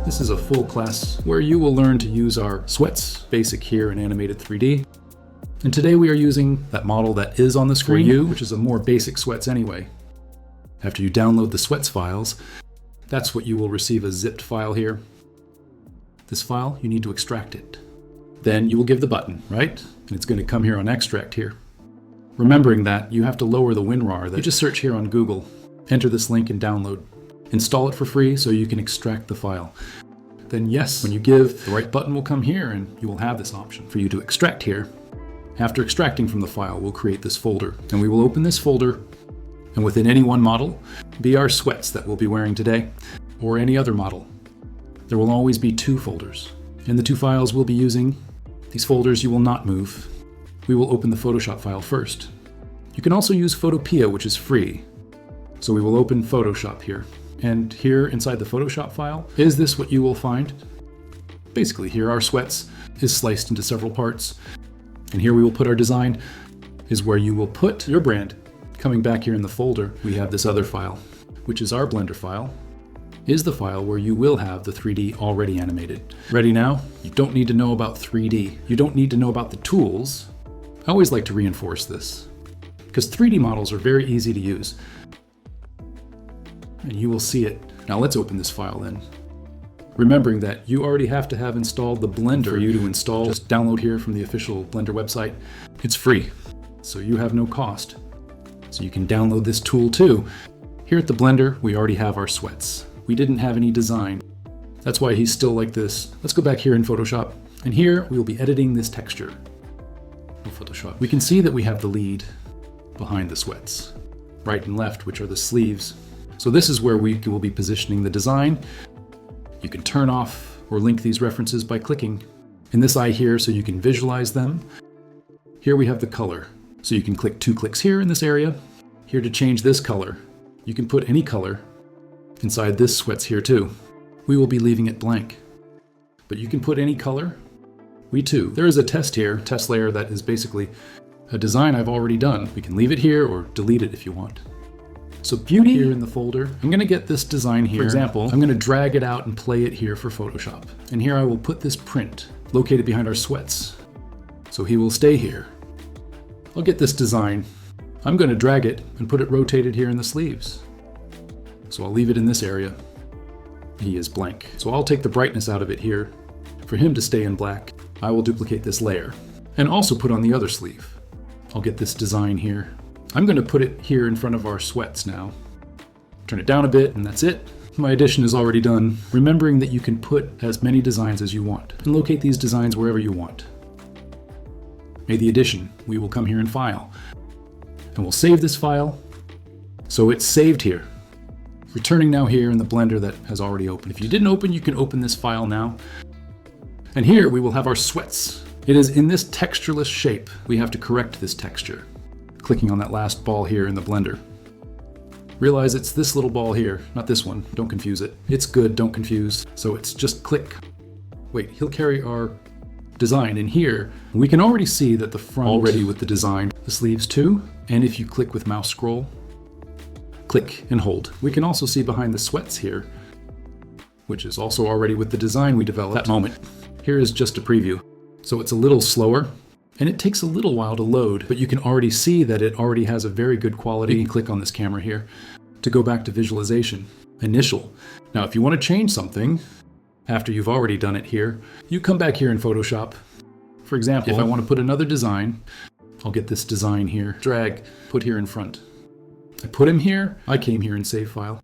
This is a full class where you will learn to use our sweats basic here in animated 3D. And today we are using that model that is on the screen, which is a more basic sweats anyway. After you download the sweats files, that's what you will receive, a zipped file here. This file, you need to extract it. Then you will give the button, right? And it's going to come here on extract here. Remembering that you have to lower the WinRAR. You just search here on Google, enter this link and download. Install it for free so you can extract the file. Then yes, when you give, the right button will come here and you will have this option for you to extract here. After extracting from the file, we'll create this folder. And we will open this folder, and within any one model, be our sweats that we'll be wearing today, or any other model. There will always be two folders. And the two files we'll be using, these folders you will not move. We will open the Photoshop file first. You can also use Photopea, which is free. So we will open Photoshop here. And here inside the Photoshop file, is this what you will find? Basically here our sweats is sliced into several parts. And here we will put our design, is where you will put your brand. Coming back here in the folder, we have this other file, which is our Blender file, is the file where you will have the 3D already animated. Ready now? You don't need to know about 3D. You don't need to know about the tools. I always like to reinforce this, because 3D models are very easy to use. And you will see it. Now let's open this file then. Remembering that you already have to have installed the Blender for you to install. Just download here from the official Blender website. It's free, so you have no cost. So you can download this tool too. Here at the Blender, we already have our sweats. We didn't have any design. That's why he's still like this. Let's go back here in Photoshop. And here we will be editing this texture. Photoshop. We can see that we have the lead behind the sweats, right and left, which are the sleeves. So this is where we will be positioning the design. You can turn off or link these references by clicking in this eye here so you can visualize them. Here we have the color. So you can click 2 clicks here in this area. Here to change this color. You can put any color inside this sweats here too. We will be leaving it blank, but you can put any color. We too. There is a test here, test layer that is basically a design I've already done. We can leave it here or delete it if you want. So beauty here in the folder, I'm gonna get this design here. For example, I'm gonna drag it out and play it here for Photoshop. And here I will put this print located behind our sweats. So he will stay here. I'll get this design. I'm gonna drag it and put it rotated here in the sleeves. So I'll leave it in this area. He is blank. So I'll take the brightness out of it here. For him to stay in black, I will duplicate this layer and also put on the other sleeve. I'll get this design here. I'm going to put it here in front of our sweats now. Turn it down a bit and that's it. My addition is already done. Remembering that you can put as many designs as you want and locate these designs wherever you want. Made the addition. We will come here in File and we'll save this file. So it's saved here. Returning now here in the Blender that has already opened. If you didn't open, you can open this file now. And here we will have our sweats. It is in this textureless shape. We have to correct this texture. Clicking on that last ball here in the Blender. Realize it's this little ball here, not this one. Don't confuse it. It's good, don't confuse. So it's just click. Wait, he'll carry our design in here. We can already see that the front already with the design. The sleeves too. And if you click with mouse scroll, click and hold. We can also see behind the sweats here, which is also already with the design we developed at that moment. Here is just a preview. So it's a little slower and it takes a little while to load, but you can already see that it already has a very good quality. You can click on this camera here to go back to visualization, initial. Now, if you want to change something after you've already done it here, you come back here in Photoshop. For example, if I want to put another design, I'll get this design here, drag, put here in front. I put him here, I came here and save file.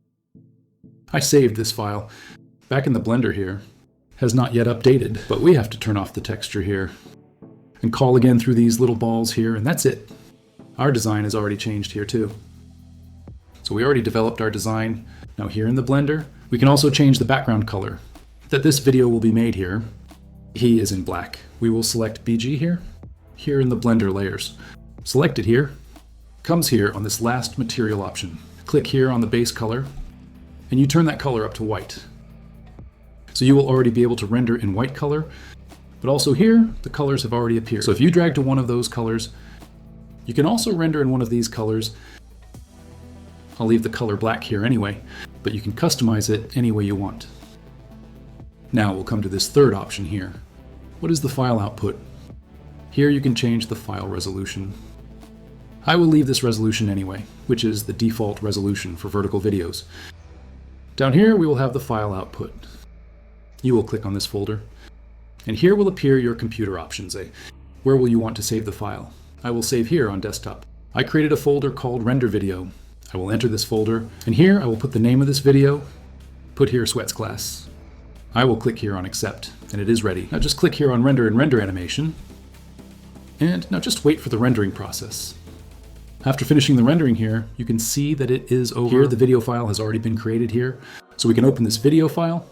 I saved this file. Back in the Blender here, has not yet updated, but we have to turn off the texture here and call again through these little balls here, and that's it. Our design is already changed here too. So we already developed our design. Now here in the Blender, we can also change the background color that this video will be made here. He is in black. We will select BG here, here in the Blender layers. Select it here, comes here on this last material option. Click here on the base color, and you turn that color up to white. So you will already be able to render in white color, but also here, the colors have already appeared. So if you drag to one of those colors, you can also render in one of these colors. I'll leave the color black here anyway, but you can customize it any way you want. Now we'll come to this third option here. What is the file output? Here you can change the file resolution. I will leave this resolution anyway, which is the default resolution for vertical videos. Down here we will have the file output. You will click on this folder, and here will appear your computer options. Where will you want to save the file? I will save here on desktop. I created a folder called render video. I will enter this folder, and here I will put the name of this video, put here Sweats class. I will click here on accept, and it is ready. Now just click here on render and render animation, and now just wait for the rendering process. After finishing the rendering here, you can see that it is over. Here the video file has already been created here, so we can open this video file,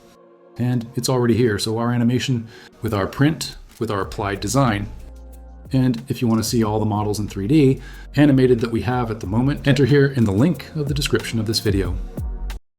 and it's already here. So our animation with our print, with our applied design. And if you want to see all the models in 3D animated that we have at the moment, enter here in the link of the description of this video.